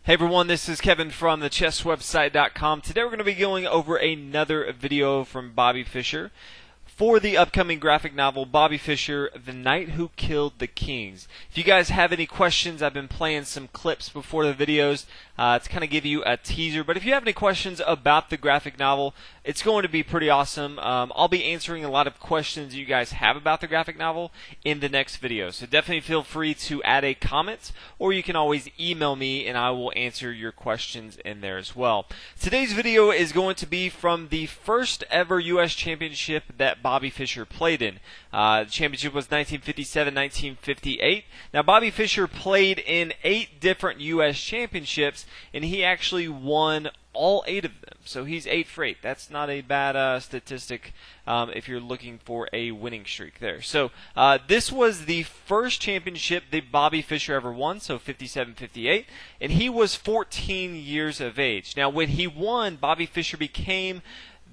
Hey everyone, this is Kevin from the chesswebsite.com. Today we're going to be going over another video from Bobby Fischer for the upcoming graphic novel Bobby Fischer, The Knight Who Killed the Kings. If you guys have any questions, I've been playing some clips before the videos to kind of give you a teaser. But if you have any questions about the graphic novel, it's going to be pretty awesome. I'll be answering a lot of questions you guys have about the graphic novel in the next video. So definitely feel free to add a comment, or you can always email me and I will answer your questions in there as well. Today's video is going to be from the first ever U.S. championship that Bobby Fischer played in. The championship was 1957-1958. Now Bobby Fischer played in 8 different U.S. championships, and he actually won all 8 of them. So he's 8 for 8. That's not a bad statistic if you're looking for a winning streak there. So this was the first championship that Bobby Fischer ever won, so 57-58, and he was 14 years of age. Now when he won, Bobby Fischer became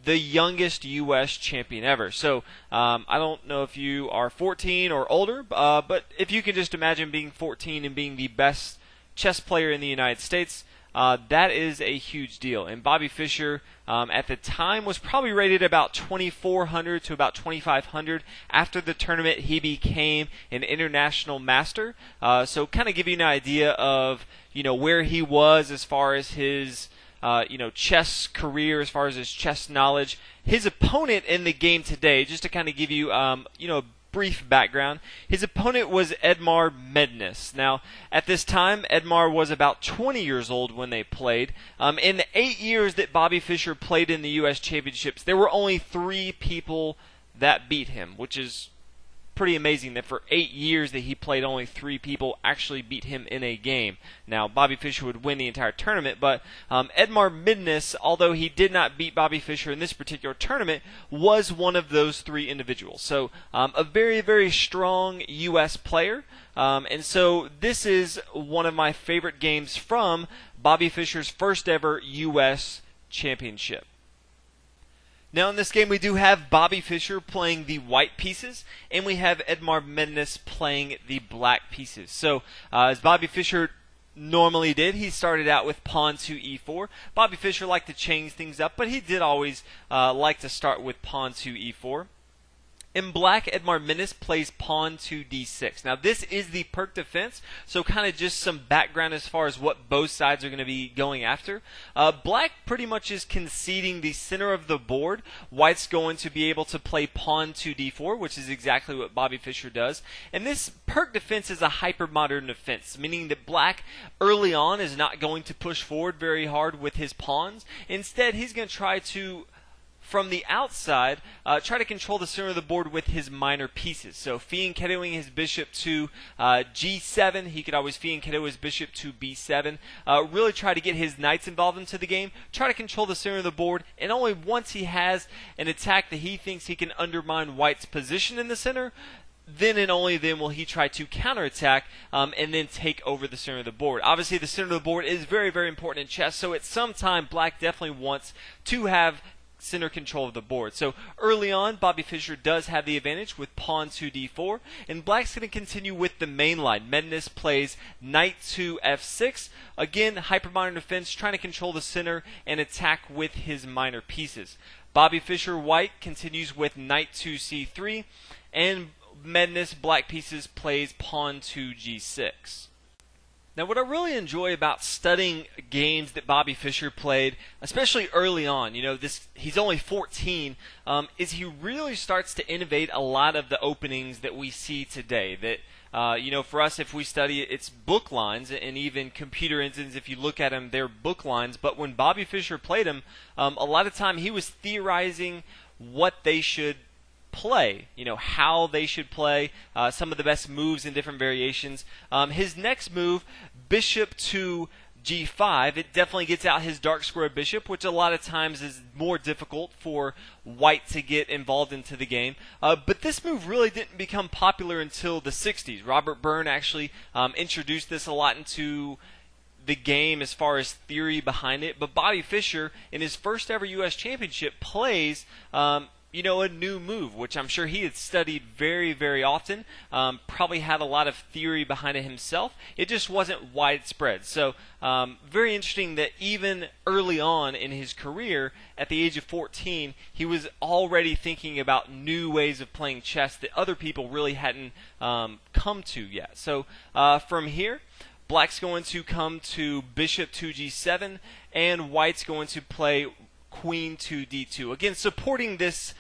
the youngest U.S. champion ever. So I don't know if you are 14 or older, but if you can just imagine being 14 and being the best chess player in the United States, that is a huge deal. And Bobby Fischer at the time was probably rated about 2,400 to about 2,500. After the tournament, he became an international master. So kind of give you an idea of where he was as far as his chess career, as far as his chess knowledge. His opponent in the game today, just to kind of give you a brief background, his opponent was Edmar Mednes. Now, at this time, Edmar was about 20 years old when they played. In the 8 years that Bobby Fischer played in the U.S. Championships, there were only 3 people that beat him, which is pretty amazing that for 8 years that he played, only 3 people actually beat him in a game. Now, Bobby Fischer would win the entire tournament, but Edmar Mednes, although he did not beat Bobby Fischer in this particular tournament, was one of those 3 individuals. So a very, very strong U.S. player. And so this is one of my favorite games from Bobby Fischer's first ever U.S. championship. Now in this game we do have Bobby Fischer playing the white pieces, and we have Edmar Mednes playing the black pieces. So as Bobby Fischer normally did, he started out with pawn to e4. Bobby Fischer liked to change things up, but he did always like to start with pawn to e4. In black, Edmar Mednes plays pawn to d6. Now this is the perk defense, so kind of just some background as far as what both sides are going to be going after. Black pretty much is conceding the center of the board. White's going to be able to play pawn to d4, which is exactly what Bobby Fischer does. And this perk defense is a hyper-modern defense, meaning that black early on is not going to push forward very hard with his pawns. Instead, he's going to try to, from the outside, try to control the center of the board with his minor pieces. So fianchettoing his bishop to g7, he could always fianchetto his bishop to b7. Really try to get his knights involved into the game, try to control the center of the board, and only once he has an attack that he thinks he can undermine White's position in the center, then and only then will he try to counterattack and then take over the center of the board. Obviously, the center of the board is very, very important in chess, so at some time, black definitely wants to have center control of the board. So early on, Bobby Fischer does have the advantage with pawn to d4, and black's going to continue with the main line. Mednes plays knight to f6. Again, hypermodern defense, trying to control the center and attack with his minor pieces. Bobby Fischer, white, continues with knight to c3, and Mednes, black pieces, plays pawn to g6. Now, what I really enjoy about studying games that Bobby Fischer played, especially early on, he's only 14, is he really starts to innovate a lot of the openings that we see today. That, for us, if we study it, it's book lines, and even computer engines, if you look at them, they're book lines. But when Bobby Fischer played them, a lot of time he was theorizing what they should play, how they should play, some of the best moves in different variations. His next move, bishop to g5, it definitely gets out his dark square bishop, which a lot of times is more difficult for white to get involved into the game. But this move really didn't become popular until the 60s. Robert Byrne actually introduced this a lot into the game as far as theory behind it. But Bobby Fischer, in his first ever U.S. championship, plays a new move, which I'm sure he had studied very, very often, probably had a lot of theory behind it himself. It just wasn't widespread. So very interesting that even early on in his career, at the age of 14, he was already thinking about new ways of playing chess that other people really hadn't come to yet. So from here, Black's going to come to bishop to g7, and White's going to play queen to d2. Again, supporting this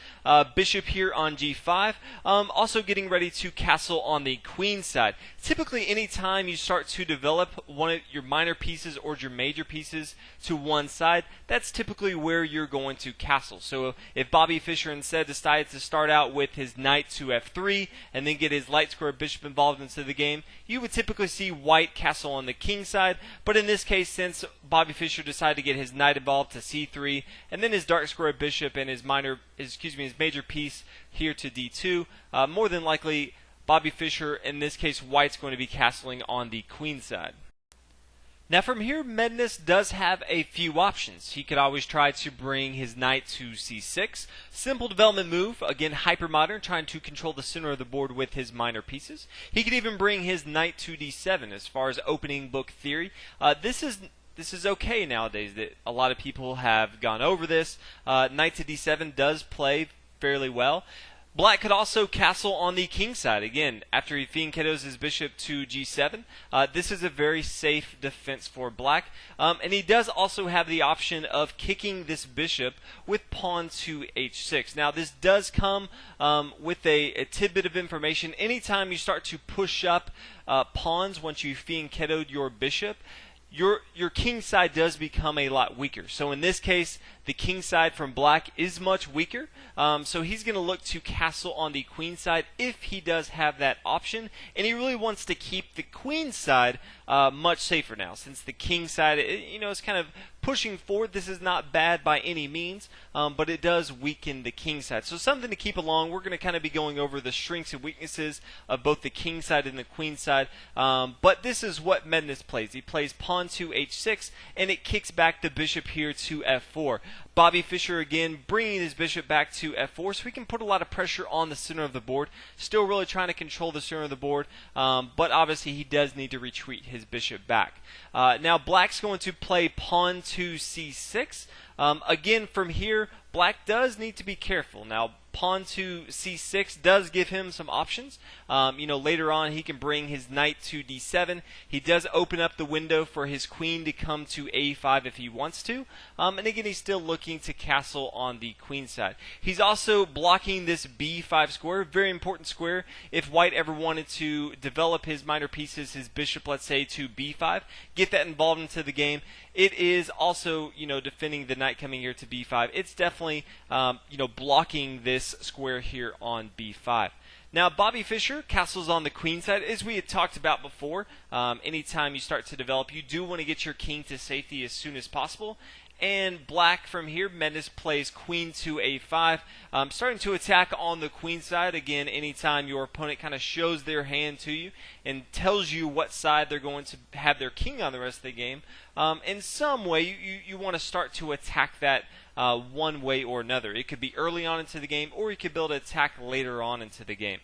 bishop here on g5. Also getting ready to castle on the queen side. Typically, anytime you start to develop one of your minor pieces or your major pieces to one side, that's typically where you're going to castle. So if Bobby Fischer instead decided to start out with his knight to f3 and then get his light square bishop involved into the game, you would typically see White castle on the king side. But in this case, since Bobby Fischer decided to get his knight involved to c3 and then his dark square bishop and his major piece here to d2, more than likely Bobby Fischer, in this case White's going to be castling on the queen side. Now from here, Mednes does have a few options. He could always try to bring his knight to c6. Simple development move, again hyper modern, trying to control the center of the board with his minor pieces. He could even bring his knight to d7 as far as opening book theory. This is okay nowadays. That a lot of people have gone over this. Knight to d7 does play fairly well. Black could also castle on the king side. Again, after he fianchettos his bishop to g7, this is a very safe defense for Black. And he does also have the option of kicking this bishop with pawn to h6. Now, this does come with a tidbit of information. Anytime you start to push up pawns once you fianchettoed your bishop, your king side does become a lot weaker. So in this case, the king side from Black is much weaker. So he's going to look to castle on the queen side if he does have that option. And he really wants to keep the queen side much safer now, since the king side, is kind of pushing forward. This is not bad by any means, but it does weaken the king side. So something to keep along. We're going to kind of be going over the strengths and weaknesses of both the king side and the queen side. But this is what Mednes plays. He plays pawn to h6, and it kicks back the bishop here to f4. Bobby Fischer again bringing his bishop back to f4, so he can put a lot of pressure on the center of the board. Still really trying to control the center of the board, but obviously he does need to retreat his bishop back. Now Black's going to play pawn to c6. Again, from here, Black does need to be careful. Now, pawn to c6 does give him some options. Later on he can bring his knight to d7. He does open up the window for his queen to come to a5 if he wants to. And again, he's still looking to castle on the queen side. He's also blocking this b5 square, very important square. If White ever wanted to develop his minor pieces, his bishop, let's say, to b5, get that involved into the game, it is also, defending the knight coming here to b5. It's definitely, blocking this square here on b5. Now, Bobby Fischer castles on the queen side. As we had talked about before, anytime you start to develop, you do want to get your king to safety as soon as possible. And Black from here, Mednes plays queen to a5, starting to attack on the queen side. Again, anytime your opponent kind of shows their hand to you and tells you what side they're going to have their king on the rest of the game, in some way you want to start to attack that one way or another. It could be early on into the game, or you could build an attack later on into the game.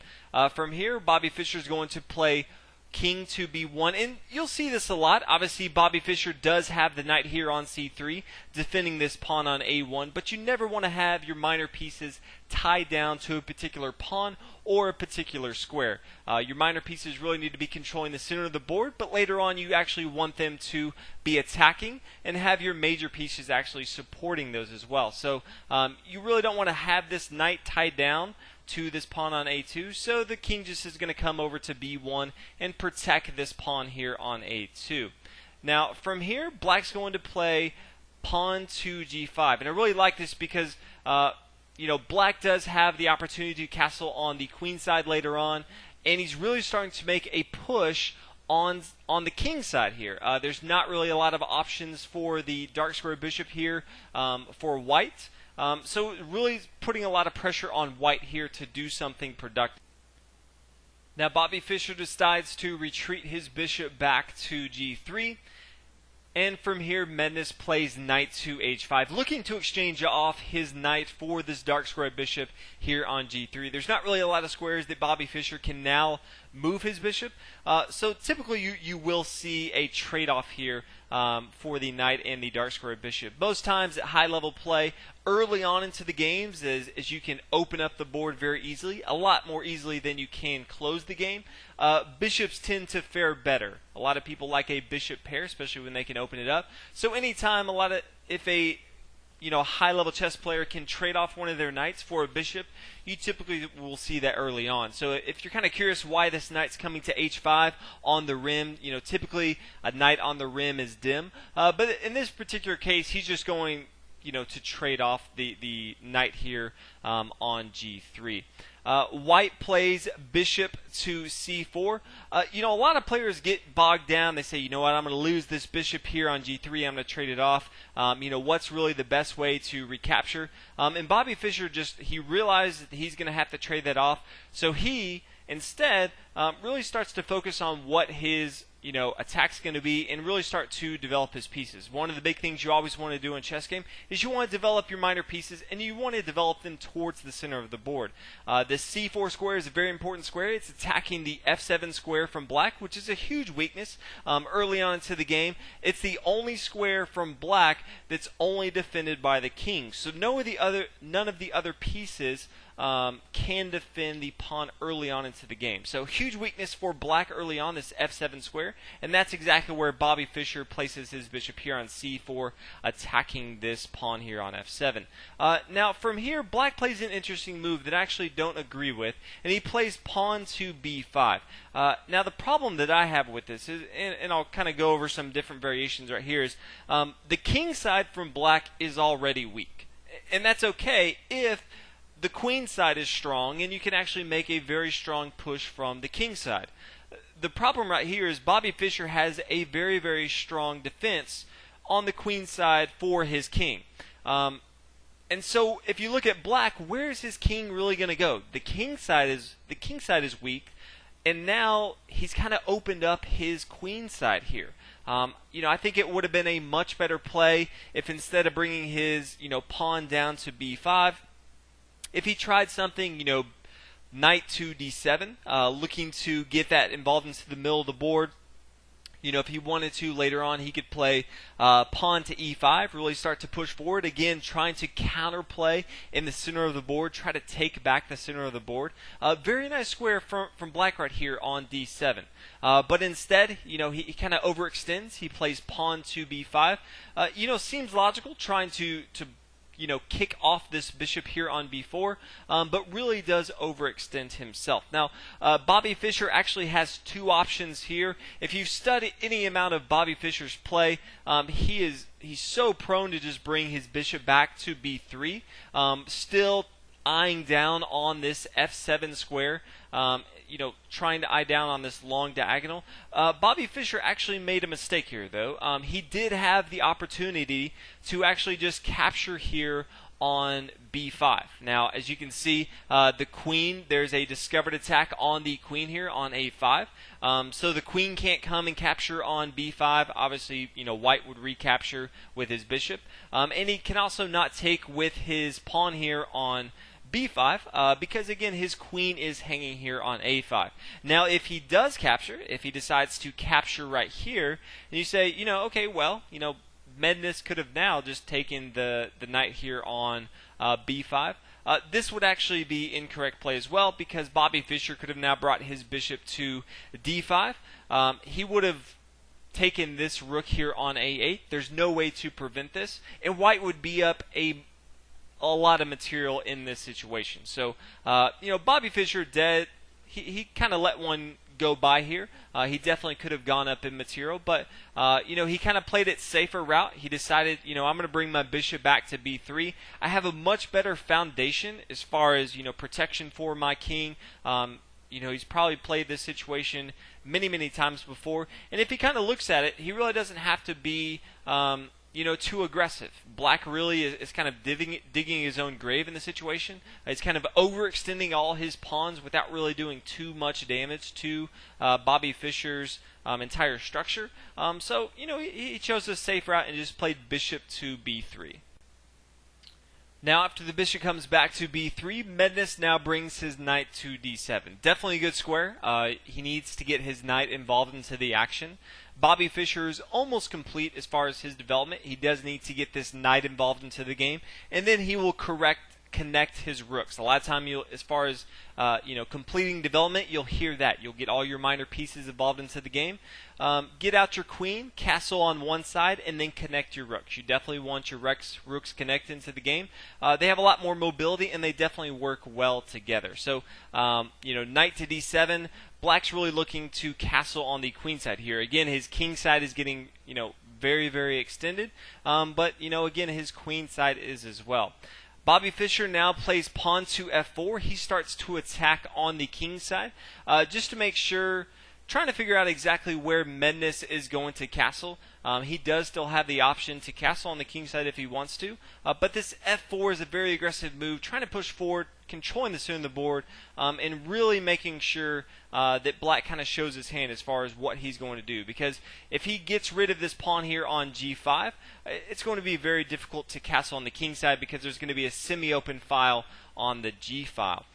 From here, Bobby Fischer is going to play king to b1, and you'll see this a lot. Obviously, Bobby Fischer does have the knight here on c3, defending this pawn on a1, but you never want to have your minor pieces tied down to a particular pawn or a particular square. Your minor pieces really need to be controlling the center of the board, but later on you actually want them to be attacking and have your major pieces actually supporting those as well. So you really don't want to have this knight tied down to this pawn on a2, so the king just is going to come over to b1 and protect this pawn here on a2. Now from here, Black's going to play pawn to g5, and I really like this because Black does have the opportunity to castle on the queen side later on, and he's really starting to make a push on the king side here. There's not really a lot of options for the dark square bishop here for White. So really putting a lot of pressure on White here to do something productive. Now Bobby Fischer decides to retreat his bishop back to g3. And from here, Mednes plays knight to h5, looking to exchange off his knight for this dark square bishop here on g3. There's not really a lot of squares that Bobby Fischer can now move his bishop, so typically you will see a trade-off here for the knight and the dark square bishop. Most times at high-level play, early on into the games, as you can open up the board very easily, a lot more easily than you can close the game, bishops tend to fare better. A lot of people like a bishop pair, especially when they can open it up. So anytime if a high-level chess player can trade off one of their knights for a bishop, you typically will see that early on. So if you're kind of curious why this knight's coming to h5 on the rim, typically a knight on the rim is dim. But in this particular case, he's just going to trade off the knight here on g3. White plays bishop to c4. A lot of players get bogged down. They say, you know what, I'm going to lose this bishop here on g3. I'm going to trade it off. What's really the best way to recapture? And Bobby Fischer he realized that he's going to have to trade that off. So he instead really starts to focus on what his attack's going to be and really start to develop his pieces. One of the big things you always want to do in chess game is you want to develop your minor pieces, and you want to develop them towards the center of the board. This c4 square is a very important square. It's attacking the f7 square from black, which is a huge weakness early on into the game. It's the only square from black that's only defended by the king. So none of the other pieces can defend the pawn early on into the game. So huge weakness for black early on, this f7 square, and that's exactly where Bobby Fischer places his bishop here on c4, attacking this pawn here on f7. Now from here, black plays an interesting move that I actually don't agree with, and he plays pawn to b5. Now the problem that I have with this is, and I'll kind of go over some different variations right here, is the king side from black is already weak, and that's okay if the queen side is strong, and you can actually make a very strong push from the king side. The problem right here is Bobby Fischer has a very, very strong defense on the queen side for his king. And so if you look at black, where is his king really going to go? The king side is weak, and now he's kind of opened up his queen side here. I think it would have been a much better play if instead of bringing his pawn down to b5, if he tried something, knight to d7, looking to get that involved into the middle of the board. If he wanted to later on, he could play pawn to e5, really start to push forward. Again, trying to counterplay in the center of the board, try to take back the center of the board. Very nice square from black right here on d7. But instead, he kind of overextends. He plays pawn to b5. Seems logical, trying to kick off this bishop here on b4, but really does overextend himself. Now, Bobby Fischer actually has two options here. If you've studied any amount of Bobby Fischer's play, he's so prone to just bring his bishop back to b3, still eyeing down on this f7 square, trying to eye down on this long diagonal. Bobby Fischer actually made a mistake here, though. He did have the opportunity to actually just capture here on b5. Now, as you can see, the queen, there's a discovered attack on the queen here on a5. So the queen can't come and capture on b5. Obviously, white would recapture with his bishop. And he can also not take with his pawn here on b5, because again his queen is hanging here on a5. Now if he does capture, if he decides to capture right here, and you say, okay, well, Mednes could have now just taken the knight here on b5. This would actually be incorrect play as well, because Bobby Fischer could have now brought his bishop to d5. He would have taken this rook here on a8. There's no way to prevent this, and white would be up a lot of material in this situation. So, Bobby Fischer he kind of let one go by here. He definitely could have gone up in material, but, he kind of played it safer route. He decided, I'm going to bring my bishop back to b3. I have a much better foundation as far as, protection for my king. He's probably played this situation many, many times before. And if he kind of looks at it, he really doesn't have to be, too aggressive. Black really is kind of digging his own grave in the situation. He's kind of overextending all his pawns without really doing too much damage to Bobby Fischer's entire structure. So, he chose a safe route and just played bishop to b3. Now, after the bishop comes back to b3, Mednes now brings his knight to d7. Definitely a good square. He needs to get his knight involved into the action. Bobby Fischer is almost complete as far as his development. He does need to get this knight involved into the game, and then he will connect his rooks. A lot of time, as far as completing development, you'll hear that. You'll get all your minor pieces involved into the game. Get out your queen, castle on one side, and then connect your rooks. You definitely want your rooks connected into the game. They have a lot more mobility, and they definitely work well together. So, knight to d7. Black's really looking to castle on the queen side here. Again, his king side is getting, very, very extended. But, again, his queen side is as well. Bobby Fischer now plays pawn to f4. He starts to attack on the king side just to make sure, trying to figure out exactly where Mednes is going to castle. He does still have the option to castle on the king side if he wants to, but this f4 is a very aggressive move, trying to push forward, controlling the center of the board, and really making sure that Black kind of shows his hand as far as what he's going to do. Because if he gets rid of this pawn here on g5, it's going to be very difficult to castle on the king side because there's going to be a semi-open file on the g file.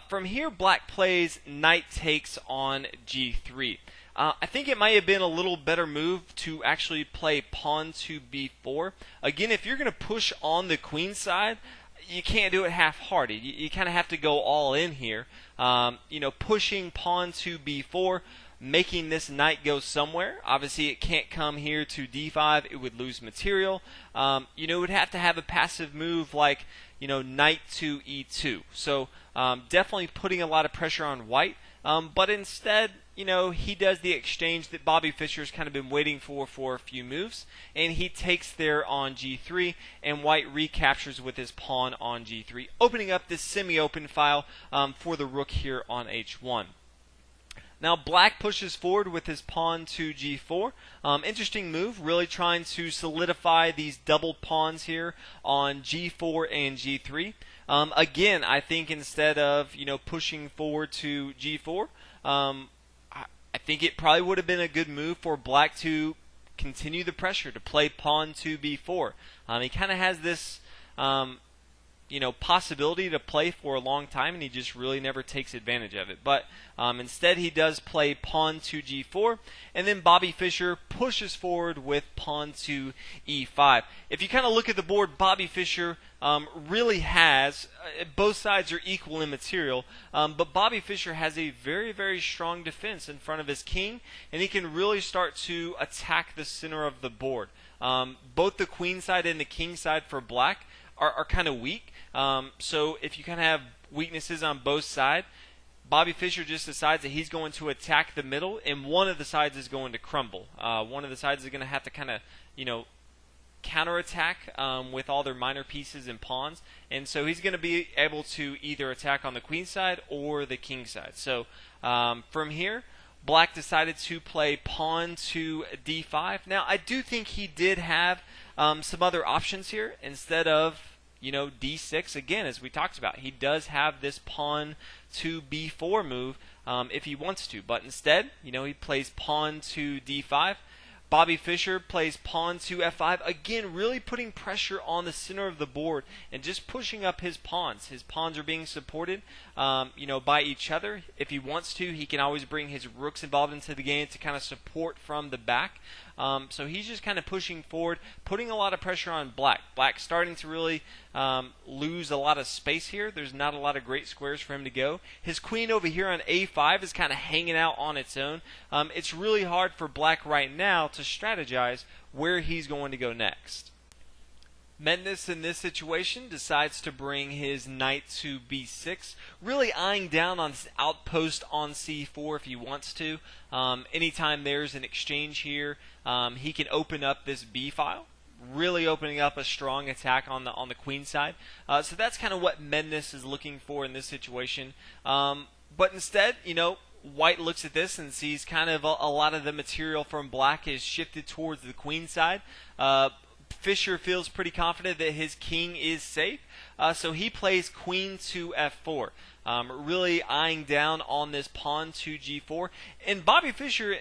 From here, Black plays knight takes on g3. I think it might have been a little better move to actually play pawn to b4. Again, if you're going to push on the queen side, you can't do it half-hearted. You kind of have to go all in here. Pushing pawn to b4, making this knight go somewhere. Obviously, it can't come here to d5. It would lose material. It would have to have a passive move like, knight to e2. So definitely putting a lot of pressure on white. But instead, he does the exchange that Bobby Fischer's kind of been waiting for a few moves, and he takes there on g3, and white recaptures with his pawn on g3, opening up this semi-open file for the rook here on h1. Now Black pushes forward with his pawn to g4. Interesting move, really trying to solidify these doubled pawns here on g4 and g3. Again, I think instead of pushing forward to g4, I think it probably would have been a good move for Black to continue the pressure, to play pawn to b4. He kind of has this possibility to play for a long time, and he just really never takes advantage of it. But instead, he does play pawn to g4, and then Bobby Fischer pushes forward with pawn to e5. If you kind of look at the board, Bobby Fischer really has, both sides are equal in material, but Bobby Fischer has a very, very strong defense in front of his king, and he can really start to attack the center of the board. Both the queen side and the king side for Black are kind of weak. So if you kind of have weaknesses on both sides, Bobby Fischer just decides that he's going to attack the middle, and one of the sides is going to crumble. One of the sides is going to have to kind of, counterattack with all their minor pieces and pawns, and so he's going to be able to either attack on the queen side or the king side. So from here, Black decided to play pawn to d5. Now, I do think he did have some other options here instead of d6. Again, as we talked about, he does have this pawn to b4 move if he wants to, but instead, he plays pawn to d5. Bobby Fischer plays pawn to f5, again really putting pressure on the center of the board and just pushing up his pawns. His pawns are being supported by each other. If he wants to, he can always bring his rooks involved into the game to kind of support from the back. So he's just kind of pushing forward, putting a lot of pressure on Black. Black starting to really lose a lot of space here. There's not a lot of great squares for him to go. His queen over here on a5 is kind of hanging out on its own. It's really hard for Black right now to strategize where he's going to go next. Mednes in this situation decides to bring his knight to b6, really eyeing down on his outpost on c4 if he wants to. Anytime there's an exchange here, he can open up this b file, really opening up a strong attack on the queen side. So that's kind of what Mednes is looking for in this situation. But instead, White looks at this and sees kind of a lot of the material from Black is shifted towards the queen side. Fischer feels pretty confident that his king is safe, so he plays queen to f4, really eyeing down on this pawn to g4. And Bobby Fischer,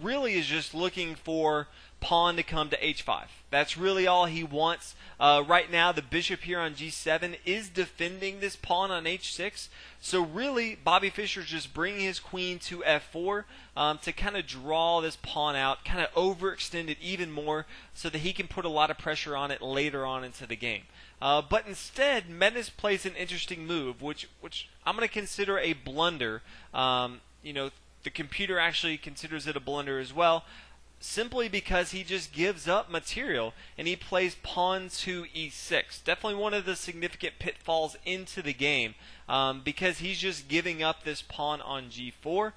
really is just looking for pawn to come to h5. That's really all he wants. Right now, the bishop here on g7 is defending this pawn on h6. So really, Bobby Fischer's just bringing his queen to f4 to kind of draw this pawn out, kind of overextend it even more so that he can put a lot of pressure on it later on into the game. But instead, Menace plays an interesting move, which I'm going to consider a blunder. The computer actually considers it a blunder as well, simply because he just gives up material and he plays pawn to e6. Definitely one of the significant pitfalls into the game, because he's just giving up this pawn on g4.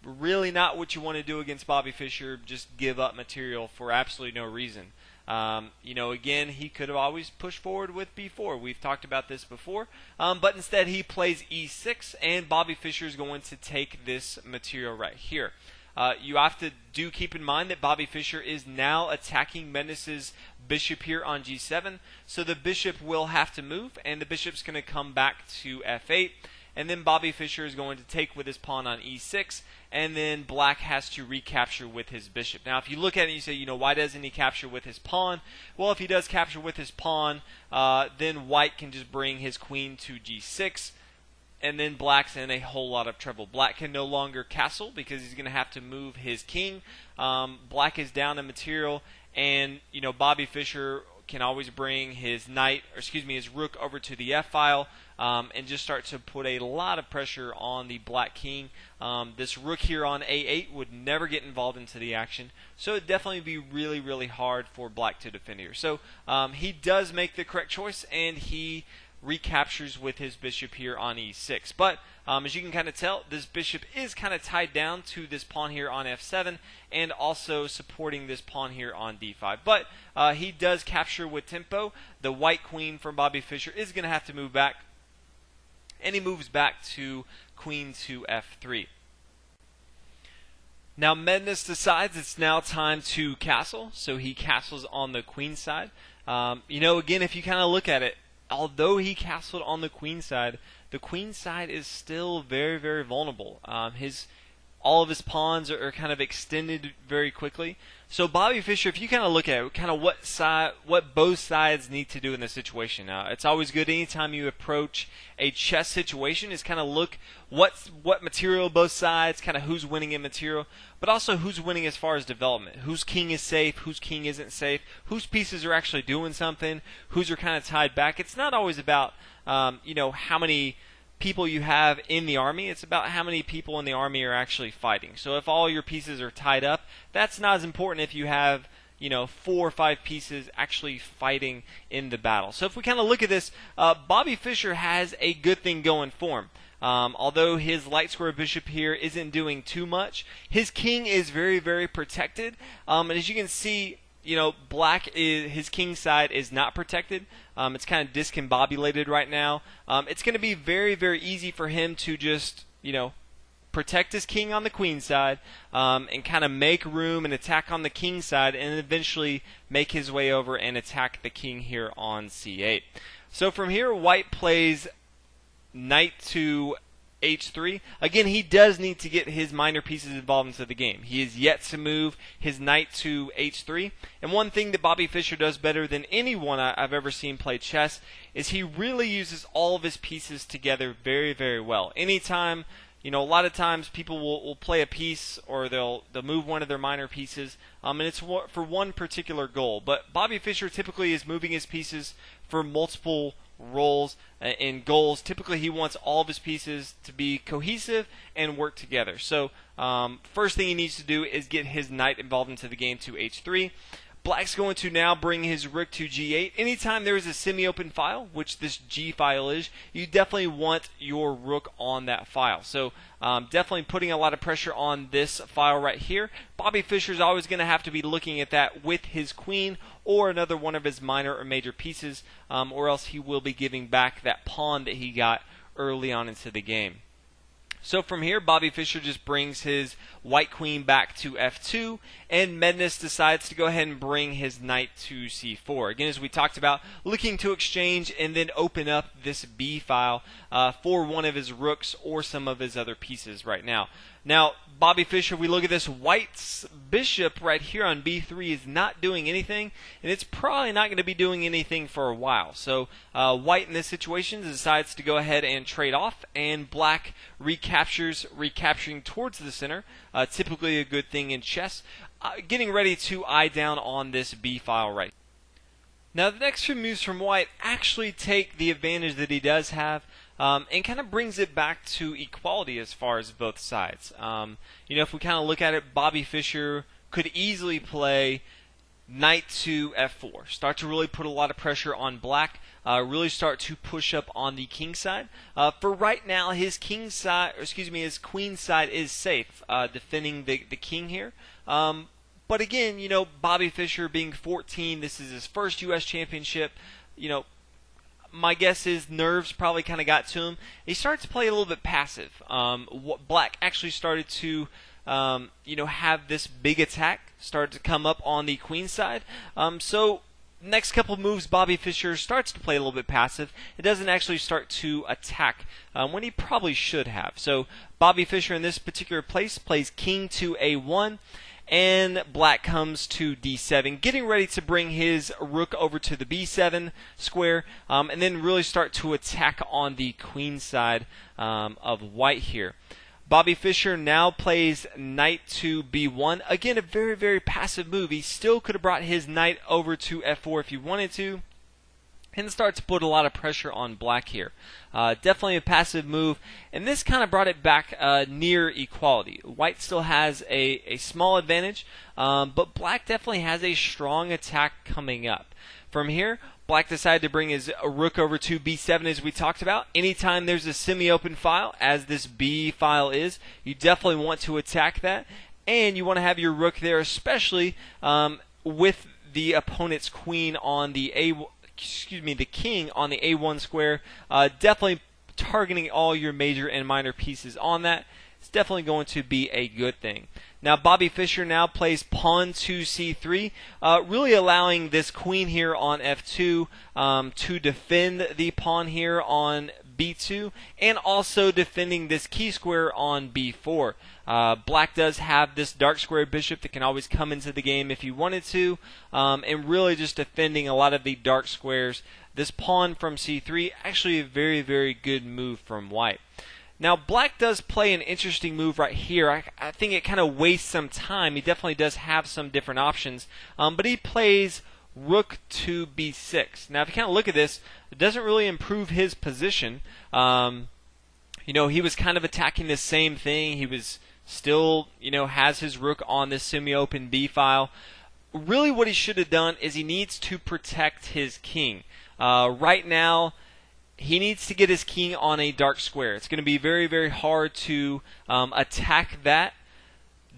Really not what you want to do against Bobby Fischer, just give up material for absolutely no reason. Again, he could have always pushed forward with b4. We've talked about this before. But instead he plays e6, and Bobby Fischer is going to take this material right here. You have to keep in mind that Bobby Fischer is now attacking Menace's bishop here on g7. So the bishop will have to move, and the bishop's going to come back to f8. And then Bobby Fischer is going to take with his pawn on e6, and then black has to recapture with his bishop. Now, if you look at it and you say, why doesn't he capture with his pawn? Well, if he does capture with his pawn, then white can just bring his queen to g6, and then black's in a whole lot of trouble. Black can no longer castle because he's going to have to move his king. Black is down in material, and Bobby Fischer can always bring his his rook over to the f-file, and just start to put a lot of pressure on the black king. This rook here on a8 would never get involved into the action, so it'd definitely be really, really hard for black to defend here. So he does make the correct choice, and he recaptures with his bishop here on e6. But as you can kind of tell, this bishop is kind of tied down to this pawn here on f7, and also supporting this pawn here on d5. But he does capture with tempo. The white queen from Bobby Fischer is going to have to move back, and he moves back to queen to f3. Now Menace decides it's now time to castle, so he castles on the queen side. Again, if you kind of look at it, although he castled on the queen side is still very, very vulnerable. All of his pawns are kind of extended very quickly. So Bobby Fischer, if you kind of look at it, kind of what both sides need to do in this situation. It's always good anytime you approach a chess situation is kind of look what material both sides, kind of who's winning in material, but also who's winning as far as development. Whose king is safe, whose king isn't safe, whose pieces are actually doing something, whose are kind of tied back. It's not always about how many people you have in the army. It's about how many people in the army are actually fighting. So if all your pieces are tied up, that's not as important if you have 4 or 5 pieces actually fighting in the battle. So if we kind of look at this, Bobby Fischer has a good thing going for him. Although his light square bishop here isn't doing too much, his king is very, very protected. And as you can see, his king side is not protected. It's kind of discombobulated right now. It's going to be very, very easy for him to just, protect his king on the queen side, and kind of make room and attack on the king side, and eventually make his way over and attack the king here on c8. So from here, white plays knight to h3. Again, he does need to get his minor pieces involved into the game. He is yet to move his knight to h3. And one thing that Bobby Fischer does better than anyone I've ever seen play chess is he really uses all of his pieces together very, very well. Anytime, a lot of times people will play a piece, or they'll move one of their minor pieces, and it's for one particular goal. But Bobby Fischer typically is moving his pieces for multiple roles and goals. Typically he wants all of his pieces to be cohesive and work together. So first thing he needs to do is get his knight involved into the game to h3. Black's going to now bring his rook to g8. Anytime there is a semi-open file, which this g file is, you definitely want your rook on that file. So definitely putting a lot of pressure on this file right here. Bobby Fischer is always going to have to be looking at that with his queen or another one of his minor or major pieces, or else he will be giving back that pawn that he got early on into the game. So from here, Bobby Fischer just brings his white queen back to f2, and Mednes decides to go ahead and bring his knight to c4. Again, as we talked about, looking to exchange and then open up this b file for one of his rooks or some of his other pieces right now. Now, Bobby Fischer, we look at this white's bishop right here on b3 is not doing anything, and it's probably not going to be doing anything for a while. So white in this situation decides to go ahead and trade off, and black recapturing towards the center. Typically a good thing in chess. Getting ready to eye down on this b file right. Now the next few moves from white actually take the advantage that he does have, and kind of brings it back to equality as far as both sides. If we kind of look at it, Bobby Fischer could easily play knight to f4, start to really put a lot of pressure on black, really start to push up on the king side. For right now, his queen side is safe, defending the king here. But again, Bobby Fischer being 14, this is his first U.S. championship. My guess is nerves probably kind of got to him. He started to play a little bit passive. Black actually started to, have this big attack start to come up on the queen side. So next couple moves, Bobby Fischer starts to play a little bit passive. It doesn't actually start to attack when he probably should have. So Bobby Fischer in this particular place plays king to a1. And black comes to d7, getting ready to bring his rook over to the b7 square, and then really start to attack on the queen side of white here. Bobby Fischer now plays knight to b1. Again, a very, very passive move. He still could have brought his knight over to f4 if he wanted to, and start to put a lot of pressure on black here. Definitely a passive move, and this kind of brought it back near equality. White still has a small advantage, but black definitely has a strong attack coming up. From here, black decided to bring his rook over to b7 as we talked about. Anytime there's a semi-open file, as this b file is, you definitely want to attack that, and you want to have your rook there, especially with the opponent's queen on the the king on the a1 square. Definitely targeting all your major and minor pieces on that. It's definitely going to be a good thing. Now Bobby Fischer now plays pawn to c3, really allowing this queen here on f2 to defend the pawn here on b2, and also defending this key square on b4. Black does have this dark square bishop that can always come into the game if you wanted to, and really just defending a lot of the dark squares. This pawn from c3, actually a very, very good move from white. Now black does play an interesting move right here. I think it kind of wastes some time. He definitely does have some different options, but he plays rook to b6. Now if you kind of look at this, it doesn't really improve his position. He was kind of attacking the same thing. He was still, has his rook on this semi-open b file. Really what he should have done is he needs to protect his king. Right now, he needs to get his king on a dark square. It's going to be very, very hard to attack that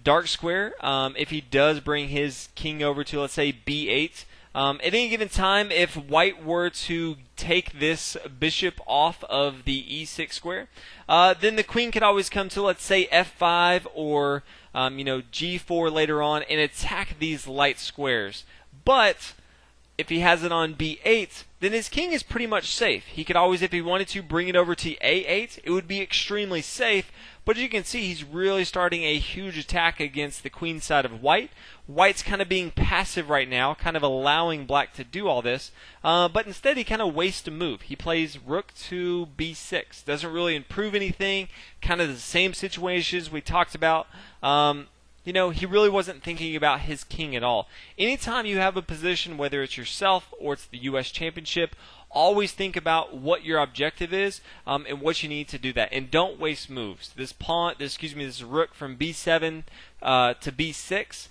dark square if he does bring his king over to, let's say, b8. At any given time, if white were to take this bishop off of the e6 square, then the queen could always come to, let's say, f5 or g4 later on and attack these light squares. But if he has it on b8, then his king is pretty much safe. He could always, if he wanted to, bring it over to a8. It would be extremely safe. But as you can see, he's really starting a huge attack against the queen side of white. White's kind of being passive right now, kind of allowing black to do all this. But instead, he kind of wastes a move. He plays rook to b6. Doesn't really improve anything. Kind of the same situations we talked about. He really wasn't thinking about his king at all. Anytime you have a position, whether it's yourself or it's the U.S. Championship, always think about what your objective is and what you need to do that. And don't waste moves. This rook from b7 to b6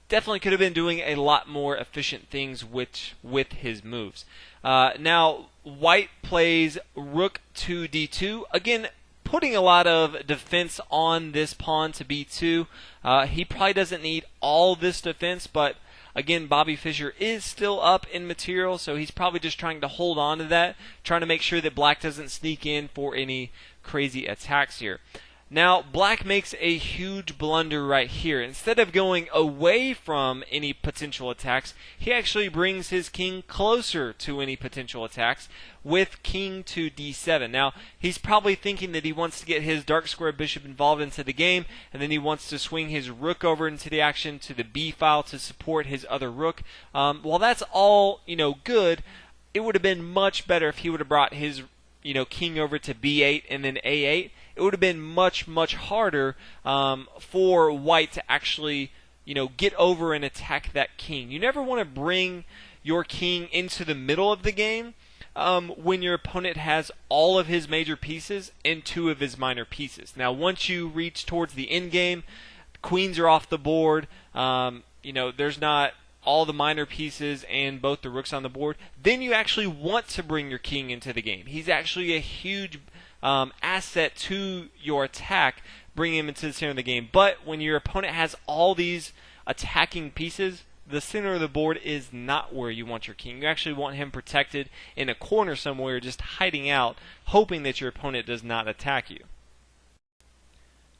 definitely could have been doing a lot more efficient things with his moves. Now, white plays rook to d2. Again, putting a lot of defense on this pawn to b2. He probably doesn't need all this defense, but Again, Bobby Fischer is still up in material, so he's probably just trying to hold on to that, trying to make sure that black doesn't sneak in for any crazy attacks here. Now, black makes a huge blunder right here. Instead of going away from any potential attacks, he actually brings his king closer to any potential attacks with king to d7. Now, he's probably thinking that he wants to get his dark square bishop involved into the game, and then he wants to swing his rook over into the action to the b file to support his other rook. While that's all, good, it would have been much better if he would have brought his king over to b8 and then a8. It would have been much harder for white to actually, get over and attack that king. You never want to bring your king into the middle of the game when your opponent has all of his major pieces and 2 of his minor pieces. Now, once you reach towards the end game, queens are off the board. There's not all the minor pieces and both the rooks on the board. Then you actually want to bring your king into the game. He's actually a huge asset to your attack, bring him into the center of the game. But when your opponent has all these attacking pieces, the center of the board is not where you want your king. You actually want him protected in a corner somewhere, just hiding out, hoping that your opponent does not attack you.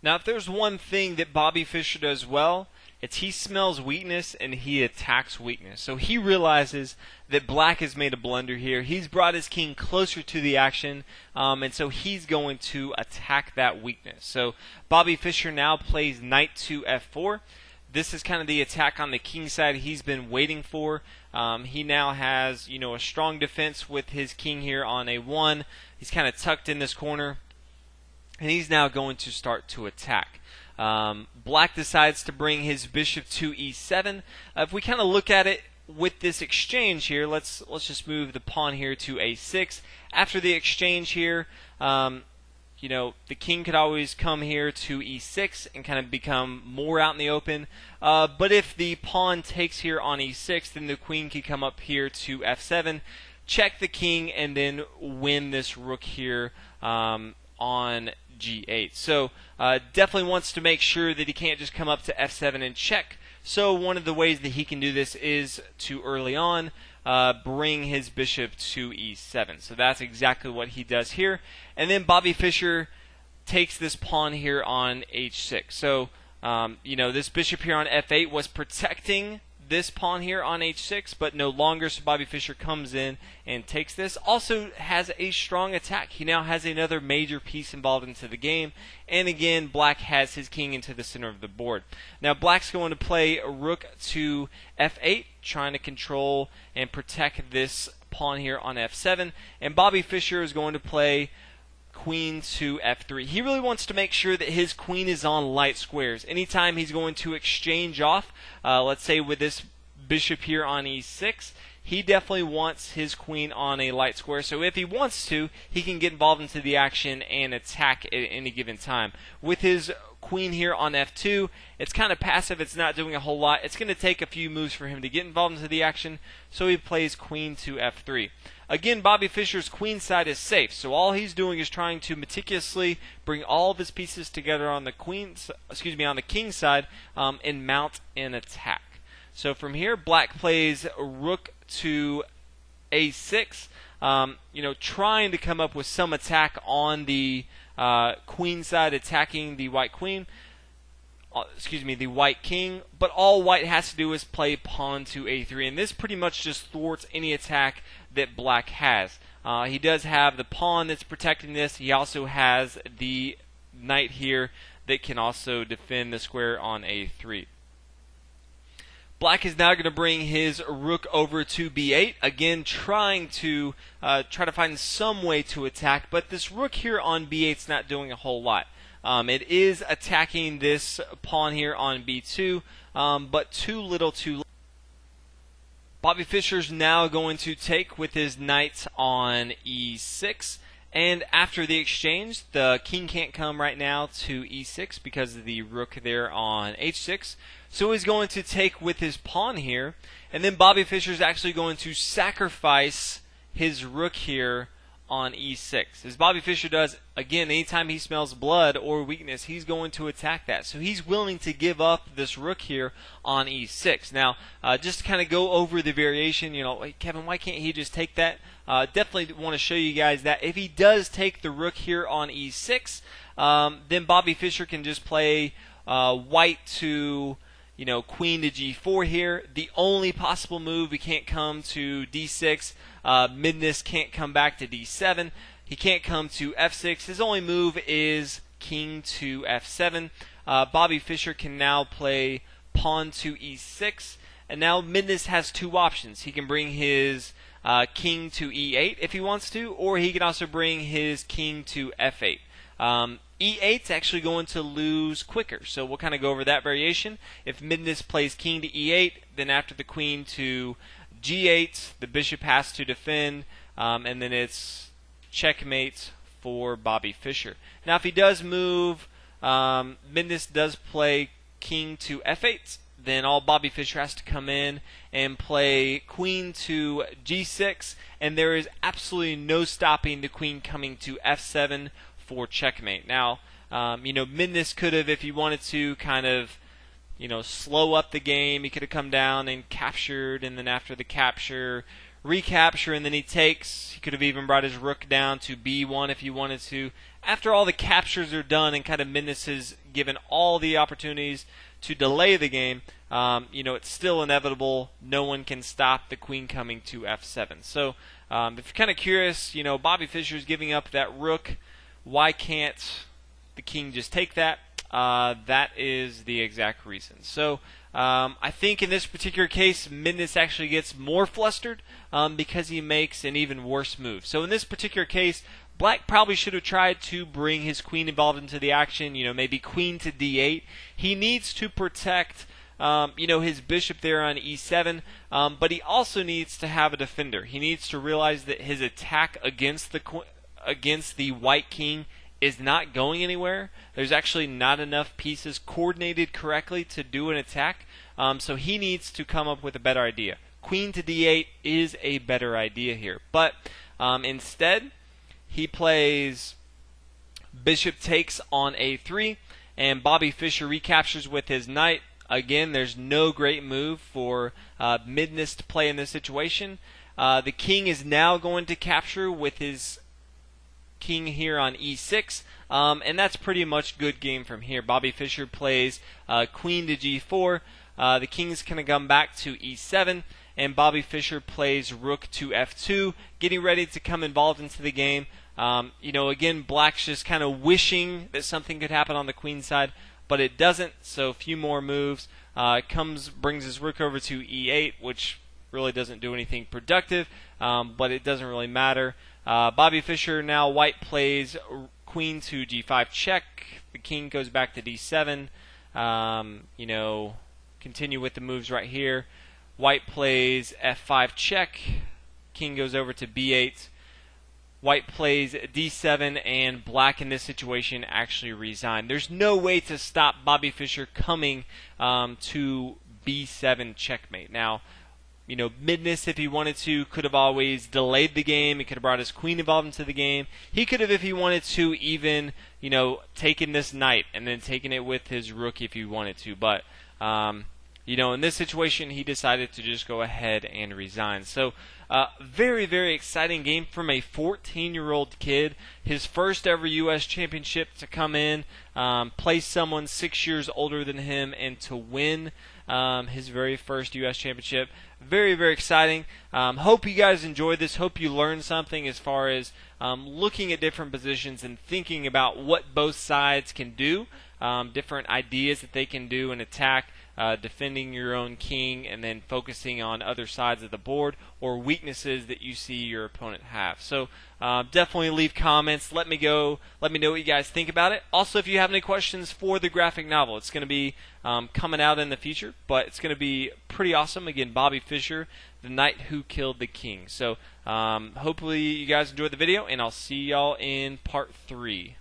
Now, if there's one thing that Bobby Fischer does well, it's he smells weakness and he attacks weakness. So he realizes that black has made a blunder here. He's brought his king closer to the action, and so he's going to attack that weakness. So Bobby Fischer now plays knight to f4. This is kind of the attack on the king side he's been waiting for. He now has, a strong defense with his king here on a1. He's kind of tucked in this corner, and he's now going to start to attack. Black decides to bring his bishop to e7. If we kind of look at it with this exchange here, let's just move the pawn here to a6. After the exchange here, the king could always come here to e6 and kind of become more out in the open. But if the pawn takes here on e6, then the queen could come up here to f7, check the king, and then win this rook here on g8. So definitely wants to make sure that he can't just come up to f7 and check. So one of the ways that he can do this is to early on bring his bishop to e7. So that's exactly what he does here. And then Bobby Fischer takes this pawn here on h6. So this bishop here on f8 was protecting this pawn here on h6, but no longer. So Bobby Fischer comes in and takes this. Also has a strong attack. He now has another major piece involved into the game, and again black has his king into the center of the board. Now black's going to play rook to f8, trying to control and protect this pawn here on f7, and Bobby Fischer is going to play queen to f3. He really wants to make sure that his queen is on light squares. Anytime he's going to exchange off, let's say with this bishop here on e6, he definitely wants his queen on a light square. So if he wants to, he can get involved into the action and attack at any given time. With his queen here on f2, it's kind of passive. It's not doing a whole lot. It's going to take a few moves for him to get involved into the action, so he plays queen to f3. Again, Bobby Fischer's queen side is safe, so all he's doing is trying to meticulously bring all of his pieces together on the on the king side, and mount an attack. So from here, black plays rook to a6, trying to come up with some attack on the queen side, attacking the white queen. The white king, but all white has to do is play pawn to a3, and this pretty much just thwarts any attack that black has. He does have the pawn that's protecting this. He also has the knight here that can also defend the square on a3. Black is now going to bring his rook over to b8, again trying to find some way to attack, but this rook here on b8 is not doing a whole lot. It is attacking this pawn here on b2, but too little too late. Bobby Fischer's now going to take with his knight on e6, and after the exchange, the king can't come right now to e6 because of the rook there on h6. So he's going to take with his pawn here, and then Bobby Fischer's actually going to sacrifice his rook here on e6. As Bobby Fischer does, again, anytime he smells blood or weakness, he's going to attack that. So he's willing to give up this rook here on e6. Now, just to kind of go over the variation, you know, hey, Kevin, why can't he just take that? Definitely want to show you guys that if he does take the rook here on e6, then Bobby Fischer can just play white to, you know, queen to g4 here. The only possible move, he can't come to d6. Midness can't come back to d7. He can't come to f6. His only move is king to f7. Bobby Fischer can now play pawn to e6. And now Midness has two options. He can bring his king to e8 if he wants to, or he can also bring his king to f8. E8's actually going to lose quicker, so we'll kind of go over that variation. If Midness plays king to e8, then after the queen to g8, the bishop has to defend, and then it's checkmate for Bobby Fischer. Now if he does move, Midness does play king to f8, then all Bobby Fischer has to come in and play queen to g6, and there is absolutely no stopping the queen coming to f7 for checkmate. Now, you know, Midness could have, if he wanted to, kind of, you know, slow up the game. He could have come down and captured, and then after the capture, recapture, and then he takes. He could have even brought his rook down to b1 if he wanted to. After all the captures are done and kind of Midness has given all the opportunities to delay the game, you know, it's still inevitable. No one can stop the queen coming to f7. So, if you're kind of curious, you know, Bobby Fischer's giving up that rook. Why can't the king just take that? That is the exact reason. So I think in this particular case, Midness actually gets more flustered because he makes an even worse move. So in this particular case, Black probably should have tried to bring his queen involved into the action. You know, maybe queen to d8. He needs to protect, you know, his bishop there on e7, but he also needs to have a defender. He needs to realize that his attack against the white king is not going anywhere. There's actually not enough pieces coordinated correctly to do an attack, so he needs to come up with a better idea. Queen to d8 is a better idea here, but instead he plays bishop takes on a3, and Bobby Fischer recaptures with his knight. Again, there's no great move for Midness to play in this situation. The king is now going to capture with his king here on e6, and that's pretty much good game from here. Bobby Fischer plays queen to g4. The king's going to come back to e7, and Bobby Fischer plays rook to f2, getting ready to come involved into the game. You know, again, Black's just kind of wishing that something could happen on the queen side, but it doesn't. So a few more moves. Brings his rook over to e8, which really doesn't do anything productive, but it doesn't really matter. Bobby Fischer, now white plays queen to g5 check. The king goes back to d7. You know, continue with the moves right here. White plays f5 check. King goes over to b8. White plays d7, and Black in this situation actually resigned. There's no way to stop Bobby Fischer coming to b7 checkmate. Now, you know, Midness, if he wanted to, could have always delayed the game. He could have brought his queen involved into the game. He could have, if he wanted to, even, you know, taken this knight and then taken it with his rook if he wanted to. But, you know, in this situation, he decided to just go ahead and resign. So, very, very exciting game from a 14-year-old kid. His first ever U.S. championship to come in, play someone 6 years older than him, and to win his very first U.S. championship. Very, very exciting. Hope you guys enjoyed this. Hope you learned something as far as looking at different positions and thinking about what both sides can do, different ideas that they can do in attack, defending your own king, and then focusing on other sides of the board or weaknesses that you see your opponent have. So definitely leave comments. Let me know what you guys think about it. Also, if you have any questions for the graphic novel, it's going to be coming out in the future, but it's going to be pretty awesome. Again, Bobby Fischer, the knight who killed the king. So hopefully you guys enjoyed the video, and I'll see y'all in part 3.